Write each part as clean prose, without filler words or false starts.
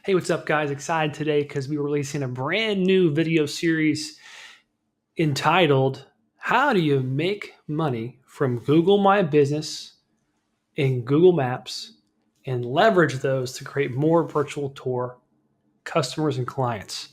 Hey, what's up, guys? Excited today because we're releasing a brand new video series entitled How Do You Make Money from Google My Business in Google Maps and Leverage Those to create more virtual tour customers and clients.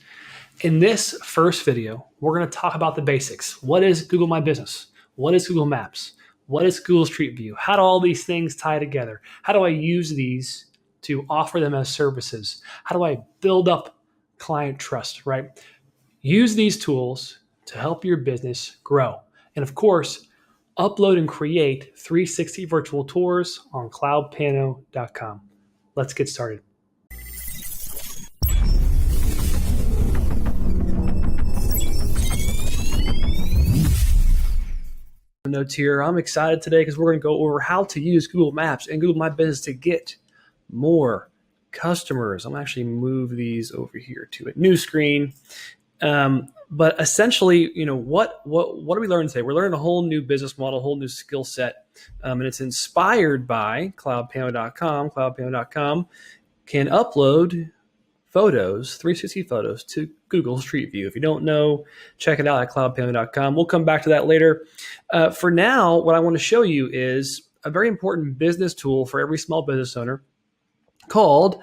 In this first video, we're going to talk about the basics. What is Google My Business? What is Google Maps? What is Google Street View? How do all these things tie together? How do I use these to offer them as services? How do I build up client trust, right? Use these tools to help your business grow. And of course, upload and create 360 virtual tours on cloudpano.com. Let's get started. Notes here. I'm excited today because we're going to go over how to use Google Maps and Google My Business to get more customers. I'm actually move these over here to a new screen. But essentially, what do we learn today? We're learning a whole new business model, a whole new skill set, and it's inspired by CloudPano.com. CloudPano.com can upload photos, 360 photos to Google Street View. If you don't know, check it out at cloudpano.com. We'll come back to that later. For now, what I want to show you is a very important business tool for every small business owner called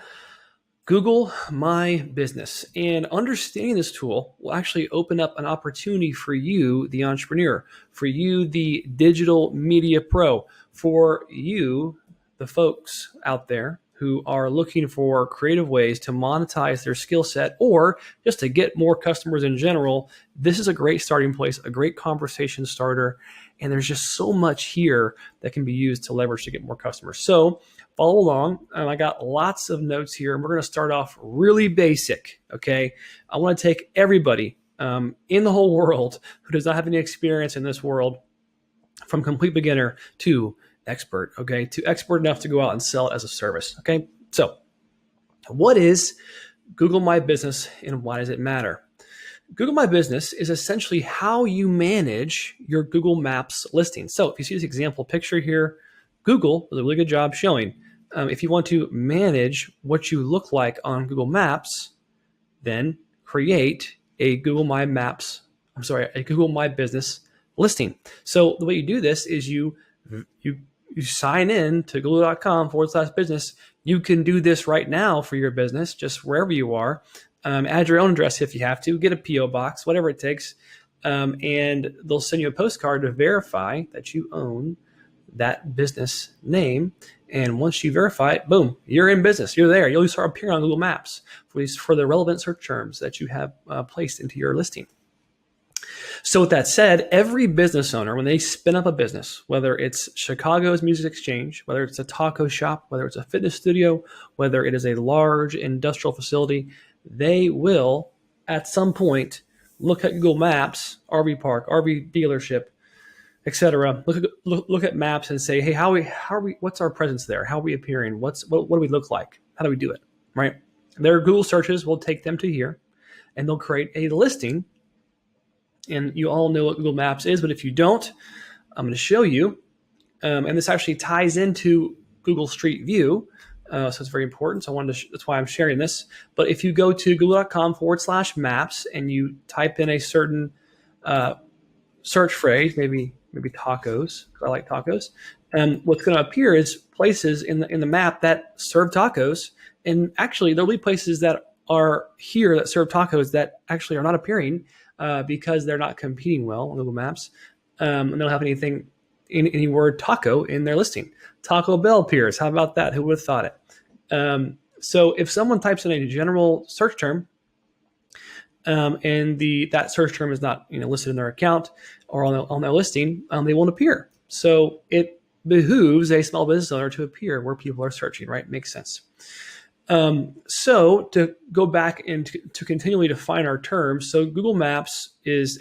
Google My Business. And understanding this tool will actually open up an opportunity for you, the entrepreneur, for you, the digital media pro, for you, the folks out there who are looking for creative ways to monetize their skill set or just to get more customers in general. This is a great starting place, a great conversation starter. And there's just so much here that can be used to leverage to get more customers. So follow along. I got lots of notes here, and we're going to start off really basic. Okay. I want to take everybody in the whole world who does not have any experience in this world from complete beginner to expert, okay, to expert enough to go out and sell it as a service, okay? So what is Google My Business and why does it matter? Google My Business is essentially how you manage your Google Maps listing. So if you see this example picture here, Google does a really good job showing if you want to manage what you look like on Google Maps, then create a Google My Business listing. So the way you do this is you sign in to google.com/business. You can do this right now for your business, just wherever you are. Add your own address if you have to, get a PO box, whatever it takes. And they'll send you a postcard to verify that you own that business name. And once you verify it, boom, you're in business. You're there. You'll start appearing on Google Maps for the relevant search terms that you have placed into your listing. So with that said, every business owner, when they spin up a business, whether it's Chicago's Music Exchange, whether it's a taco shop, whether it's a fitness studio, whether it is a large industrial facility, they will at some point look at Google Maps, RV park, RV dealership, etc. Look at maps and say, hey, how are we? What's our presence there? How are we appearing? What do we look like? How do we do it? Right? Their Google searches will take them to here, and they'll create a listing. And you all know what Google Maps is, but if you don't, I'm going to show you. And this actually ties into Google Street View, so it's very important. So that's why I'm sharing this. But if you go to google.com/maps and you type in a certain search phrase, maybe tacos, because I like tacos, and what's going to appear is places in the map that serve tacos. And actually, there'll be places that are here that serve tacos that actually are not appearing because they're not competing well on Google Maps. And they don't have any word taco in their listing. Taco Bell appears. How about that? Who would have thought it? So if someone types in a general search term and that search term is not listed in their account or on their listing, they won't appear. So it behooves a small business owner to appear where people are searching, right? Makes sense. So to go back and to continually define our terms, so Google Maps is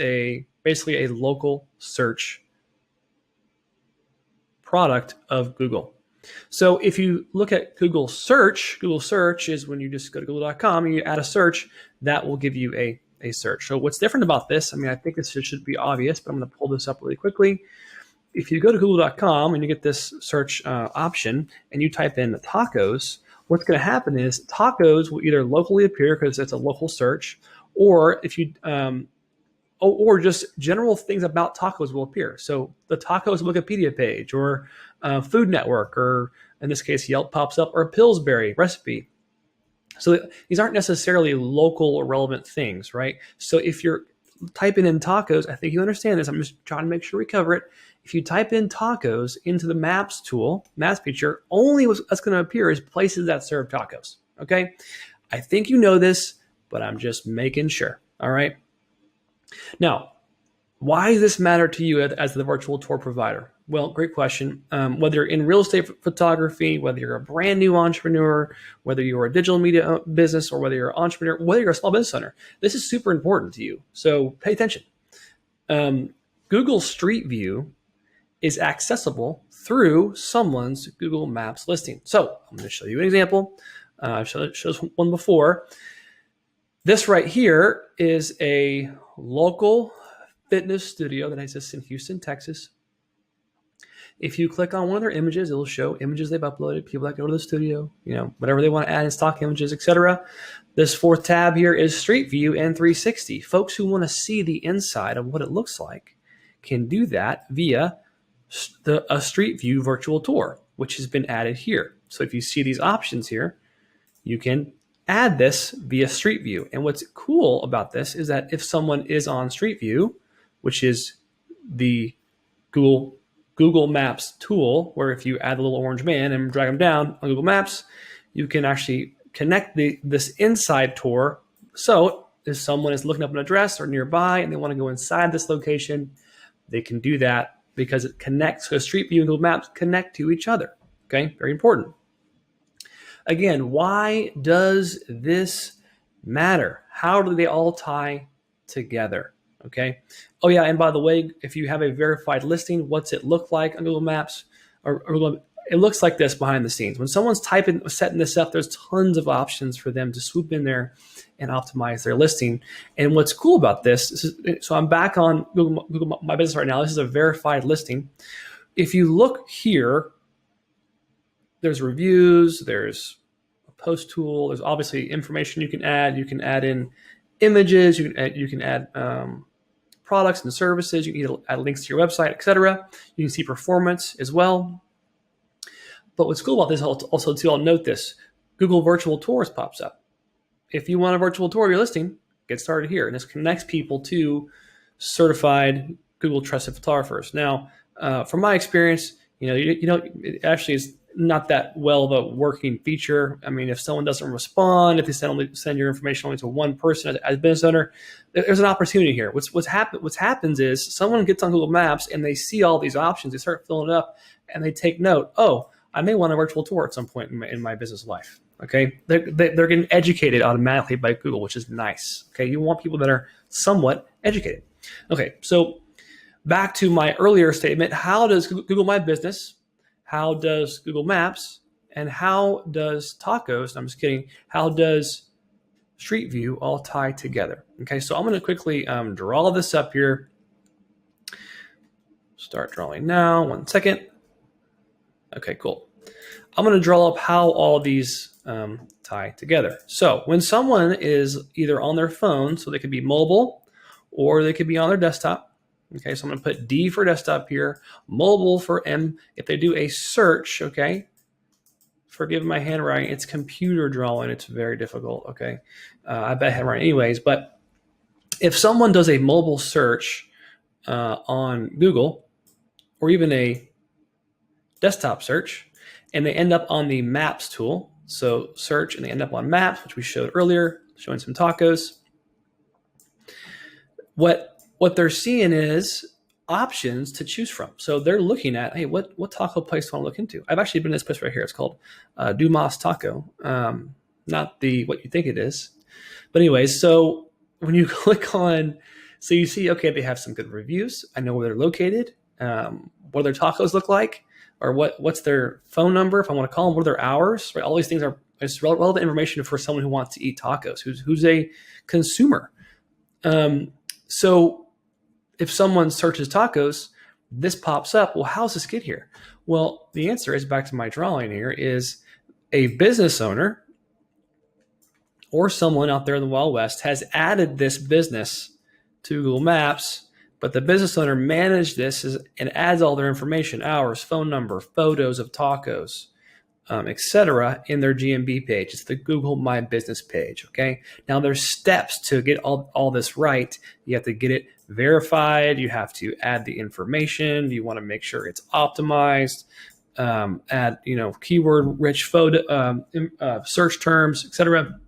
basically a local search product of Google. So if you look at Google search is when you just go to google.com and you add a search, that will give you a search. So what's different about this, I think this should be obvious, but I'm going to pull this up really quickly. If you go to google.com and you get this search option and you type in tacos, what's going to happen is tacos will either locally appear because it's a local search, or if you or just general things about tacos will appear. So the tacos Wikipedia page, or Food Network, or in this case Yelp pops up, or a Pillsbury recipe. So these aren't necessarily local or relevant things, right? So if you're typing in tacos, I think you understand this. I'm just trying to make sure we cover it. If you type in tacos into the maps tool, maps feature, only what's going to appear is places that serve tacos. Okay. I think you know this, but I'm just making sure. All right. Now, why does this matter to you as the virtual tour provider? Well, great question. Whether you're in real estate photography, whether you're a brand new entrepreneur, whether you're a digital media business, or whether you're an entrepreneur, whether you're a small business owner, this is super important to you. So pay attention. Google Street View is accessible through someone's Google Maps listing. So I'm going to show you an example. I've showed one before. This right here is a local fitness studio that exists in Houston, Texas. If you click on one of their images, it'll show images they've uploaded, people that go to the studio, whatever they want to add in stock images, etc. This fourth tab here is Street View and 360. Folks who want to see the inside of what it looks like can do that via a Street View virtual tour, which has been added here. So if you see these options here, you can add this via Street View. And what's cool about this is that if someone is on Street View, which is the Google Maps tool, where if you add the little orange man and drag them down on Google Maps, you can actually connect this inside tour. So if someone is looking up an address or nearby and they want to go inside this location, they can do that because it connects. So Street View and Google Maps connect to each other. Okay, very important. Again, why does this matter? How do they all tie together? Okay. Oh yeah, and by the way, if you have a verified listing, what's it look like on Google Maps? It looks like this behind the scenes. When someone's setting this up, there's tons of options for them to swoop in there and optimize their listing. And what's cool about this so I'm back on Google My Business right now. This is a verified listing. If you look here, there's reviews, there's a post tool, there's obviously information you can add. You can add in images, you can add products and services, you can add links to your website, etc. You can see performance as well. But what's cool about this also too, I'll note this, Google Virtual Tours pops up. If you want a virtual tour of your listing, get started here. And this connects people to certified Google trusted photographers. Now, from my experience, it actually is not that well of a working feature. I mean, if someone doesn't respond, if they send your information only to one person as a business owner, there's an opportunity here. What happens is someone gets on Google Maps and they see all these options, they start filling it up, and they take note. Oh, I may want a virtual tour at some point in my business life. Okay, they're getting educated automatically by Google, which is nice. Okay, you want people that are somewhat educated. Okay, so back to my earlier statement: how does Google My Business, how does Google Maps, and how does tacos? I'm just kidding. How does Street View all tie together? Okay, so I'm going to quickly draw this up here. Start drawing now. 1 second. Okay, cool. I'm going to draw up how all these tie together. So when someone is either on their phone, so they could be mobile, or they could be on their desktop. Okay, so I'm going to put D for desktop here, mobile for M. If they do a search, okay, forgive my handwriting, it's computer drawing, it's very difficult, okay. I bet handwriting anyways, but if someone does a mobile search on Google, or even a desktop search, and they end up on the Maps tool, so search and they end up on Maps, which we showed earlier, showing some tacos. What they're seeing is options to choose from. So they're looking at, hey, what taco place do I want to look into? I've actually been in this place right here. It's called Dumas Taco, not what you think it is. But anyways, so when you click on, so you see, okay, they have some good reviews. I know where they're located, what their tacos look like, or what's their phone number, if I want to call them, what are their hours, right? All these things are relevant information for someone who wants to eat tacos, who's a consumer. So if someone searches tacos, this pops up. Well, how does this get here? Well, the answer is, back to my drawing here, is a business owner or someone out there in the Wild West has added this business to Google Maps, but the business owner managed this and adds all their information, hours, phone number, photos of tacos, etc., in their GMB page. It's the Google My Business page. Okay. Now there's steps to get all this right. You have to get it verified. You have to add the information. You want to make sure it's optimized. Add keyword rich photo search terms, etc.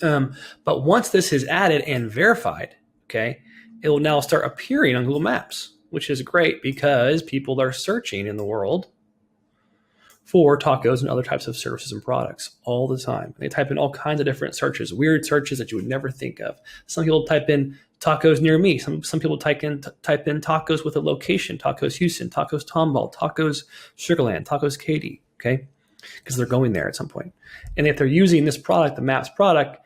But once this is added and verified, okay, it will now start appearing on Google Maps, which is great because people are searching in the world for tacos and other types of services and products all the time. They type in all kinds of different searches, weird searches that you would never think of. Some people type in tacos near me. Some people type in tacos with a location, tacos Houston, tacos Tomball, tacos Sugarland, tacos Katy, okay? Because they're going there at some point. And if they're using this product, the Maps product,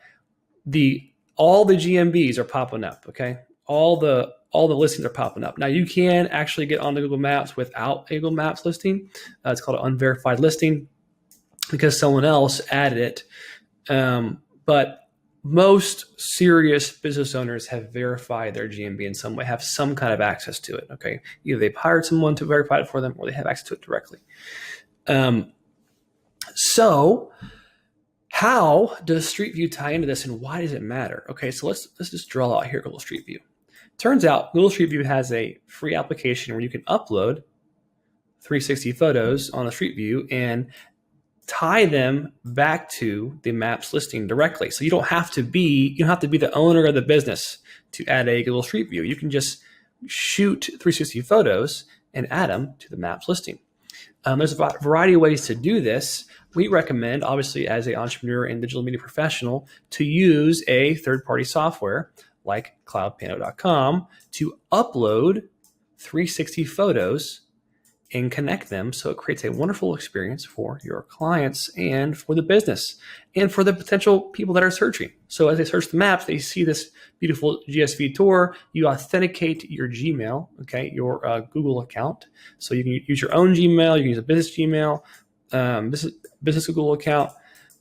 all the GMBs are popping up, okay? All the listings are popping up. Now you can actually get onto Google Maps without a Google Maps listing. It's called an unverified listing because someone else added it. But most serious business owners have verified their GMB in some way, have some kind of access to it, okay? Either they've hired someone to verify it for them or they have access to it directly. So how does Street View tie into this and why does it matter? Okay, so let's just draw out here Google Street View. Turns out Google Street View has a free application where you can upload 360 photos on a Street View and tie them back to the Maps listing directly. So you don't have to be the owner of the business to add a Google Street View. You can just shoot 360 photos and add them to the Maps listing. There's a variety of ways to do this. We recommend, obviously, as an entrepreneur and digital media professional, to use a third-party software like CloudPano.com to upload 360 photos and connect them so it creates a wonderful experience for your clients and for the business and for the potential people that are searching. So as they search the maps, they see this beautiful GSV tour. You authenticate your Gmail, okay, your Google account. So you can use your own Gmail, you can use a business Gmail, business Google account,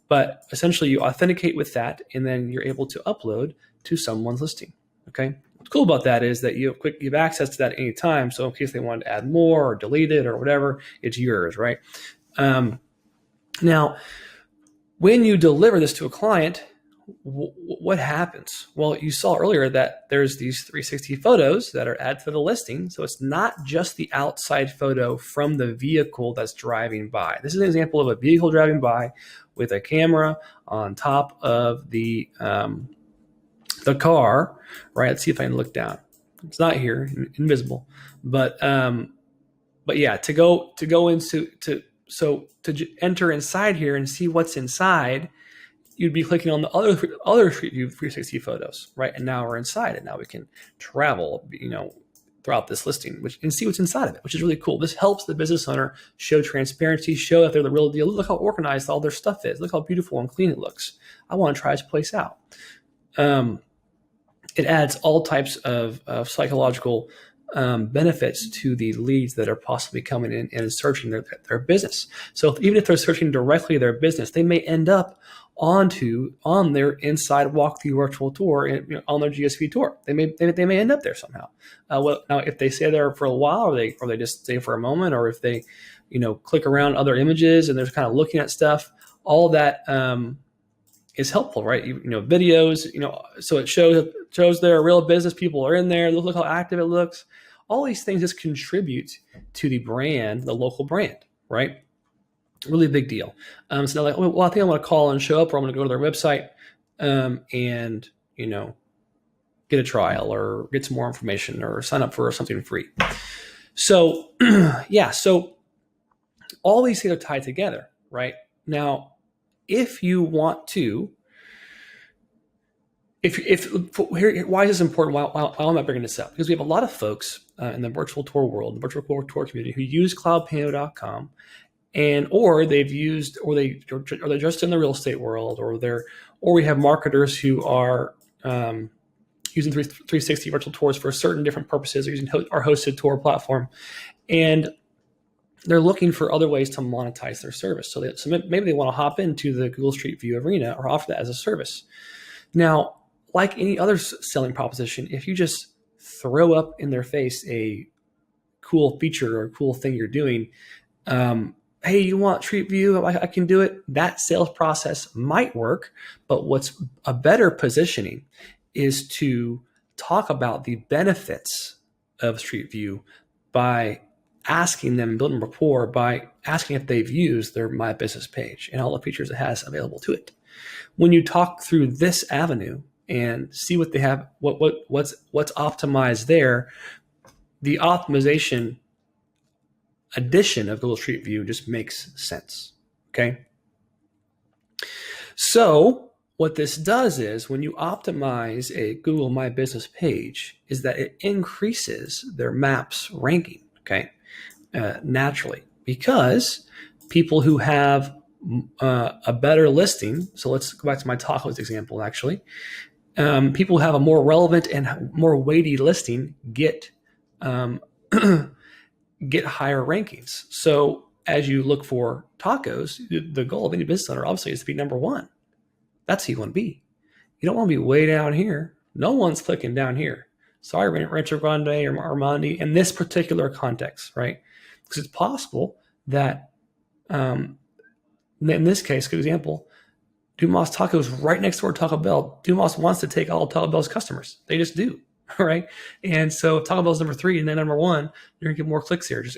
but essentially you authenticate with that and then you're able to upload to someone's listing, okay? What's cool about that is that you have access to that at any time. So in case they wanted to add more or delete it or whatever, it's yours, right? Now, when you deliver this to a client, what happens? Well, you saw earlier that there's these 360 photos that are added to the listing. So it's not just the outside photo from the vehicle that's driving by. This is an example of a vehicle driving by with a camera on top of the car, right? Let's see if I can look down. It's not here, invisible, but yeah, to enter inside here and see what's inside, you'd be clicking on the other Street View 360 photos, right? And now we're inside it. Now we can travel, throughout this listing, and see what's inside of it, which is really cool. This helps the business owner show transparency, show that they're the real deal. Look how organized all their stuff is. Look how beautiful and clean it looks. I want to try this place out. It adds all types of psychological benefits to the leads that are possibly coming in and searching their business. So even if they're searching directly their business, they may end up on their inside walkthrough virtual tour on their GSV tour. They may end up there somehow. Now, if they stay there for a while, or they just stay for a moment, or if they click around other images and they're kind of looking at stuff, all that is helpful, right? Videos, so it shows there real business people are in there. Look how active it looks. All these things just contribute to the brand, the local brand, right? Really big deal. So they're like, well, I think I'm going to call and show up, or I'm going to go to their website and get a trial or get some more information or sign up for something free. So yeah, so all these things are tied together, right? Now, if you want to, why is this important? Why am I bringing this up? Because we have a lot of folks in the virtual tour world, the virtual tour community, who use CloudPano.com, or they're just in the real estate world, or we have marketers who are using 360 virtual tours for certain different purposes, using our hosted tour platform, and they're looking for other ways to monetize their service. So maybe they want to hop into the Google Street View arena or offer that as a service. Now, like any other selling proposition, if you just throw up in their face a cool feature or a cool thing you're doing, hey, you want Street View? I can do it. That sales process might work, but what's a better positioning is to talk about the benefits of Street View by asking them, building rapport by asking if they've used their My Business page and all the features it has available to it. When you talk through this avenue and see what they have, what's optimized there, the optimization addition of Google Street View just makes sense. Okay. So what this does is when you optimize a Google My Business page is that it increases their maps ranking. Okay. Naturally, because people who have a better listing. So let's go back to my tacos example, actually. People who have a more relevant and more weighty listing get get higher rankings. So as you look for tacos, the goal of any business owner obviously is to be number one. That's who you want to be. You don't want to be way down here. No one's clicking down here. Sorry, Rancho Grande or Armandi in this particular context, right? Because it's possible that in this case, good example, Dumas Tacos right next door to Taco Bell. Dumas wants to take all of Taco Bell's customers. They just do, right? And so if Taco Bell's number 3 and then number 1, you're gonna get more clicks here. It's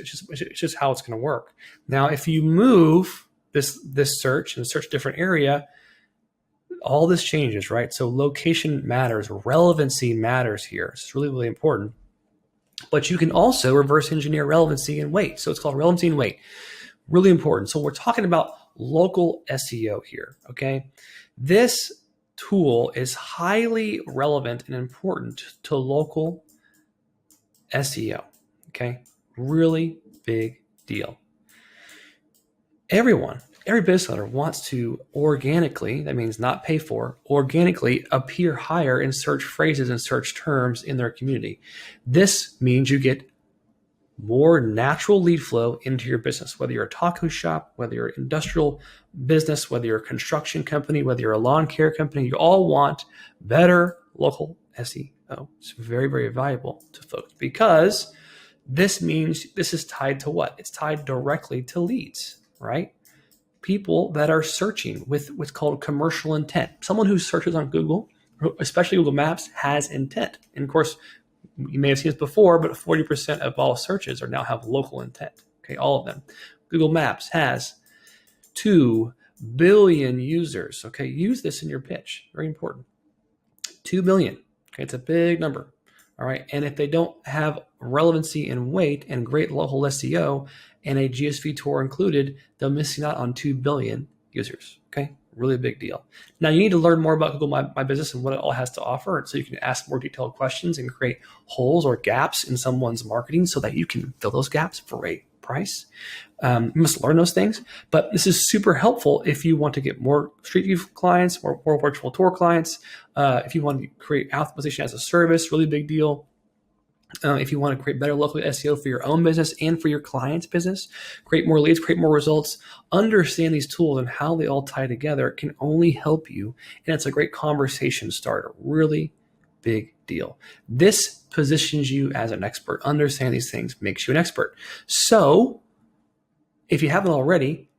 just how it's gonna work. Now, if you move this search and search a different area, all this changes, right? So location matters, relevancy matters here. It's really, really important. But you can also reverse engineer relevancy and weight. So it's called relevancy and weight. Really important. So we're talking about local SEO here, okay? This tool is highly relevant and important to local SEO, okay? Really big deal. Every business owner wants to organically, that means not pay for, organically appear higher in search phrases and search terms in their community. This means you get more natural lead flow into your business, whether you're a taco shop, whether you're an industrial business, whether you're a construction company, whether you're a lawn care company, you all want better local SEO. It's very, very valuable to folks because this means this is tied to what? It's tied directly to leads, right? People that are searching with what's called commercial intent. Someone who searches on Google, especially Google Maps, has intent. And of course, you may have seen this before, but 40% of all searches now have local intent. Okay, all of them. Google Maps has 2 billion users. Okay, use this in your pitch. Very important. 2 billion. Okay, it's a big number. All right, and if they don't have relevancy and weight and great local SEO and a GSV tour included, they're missing out on 2 billion users. Okay, really big deal. Now you need to learn more about Google My Business and what it all has to offer, so you can ask more detailed questions and create holes or gaps in someone's marketing so that you can fill those gaps for a price. You must learn those things, but this is super helpful if you want to get more Street View clients, more virtual tour clients. If you want to create optimization as a service, really big deal. If you want to create better local SEO for your own business and for your client's business, create more leads, create more results, understand these tools and how they all tie together can only help you. And it's a great conversation starter. Really big deal. This positions you as an expert. Understand these things makes you an expert. So if you haven't already,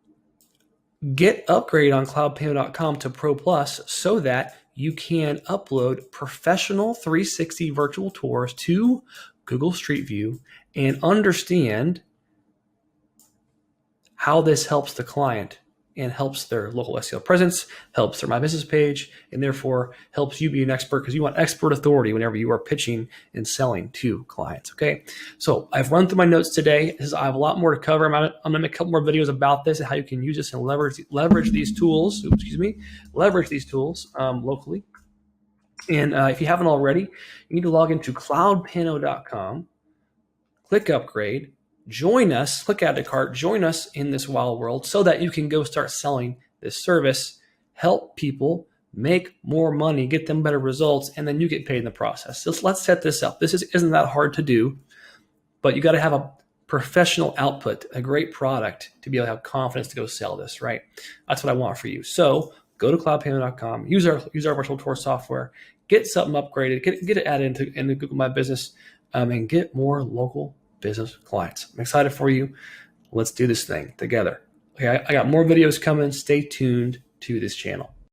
get upgraded on CloudPano.com to Pro Plus so that you can upload professional 360 virtual tours to Google Street View and understand how this helps the client and helps their local SEO presence, helps their My Business page, and therefore helps you be an expert because you want expert authority whenever you are pitching and selling to clients, okay? So I've run through my notes today. I have a lot more to cover. I'm going to make a couple more videos about this and how you can use this and leverage these tools, locally. And if you haven't already, you need to log into cloudpano.com, click upgrade, join us, click add to cart, join us in this wild world so that you can go start selling this service, help people make more money, get them better results, and then you get paid in the process. So let's set this up. This isn't that hard to do, but you got to have professional output, a great product to be able to have confidence to go sell this, right? That's what I want for you. So go to cloudpano.com, use our virtual tour software, get something upgraded, get it added into Google My Business, and get more local business clients. I'm excited for you. Let's do this thing together. Okay, I got more videos coming. Stay tuned to this channel.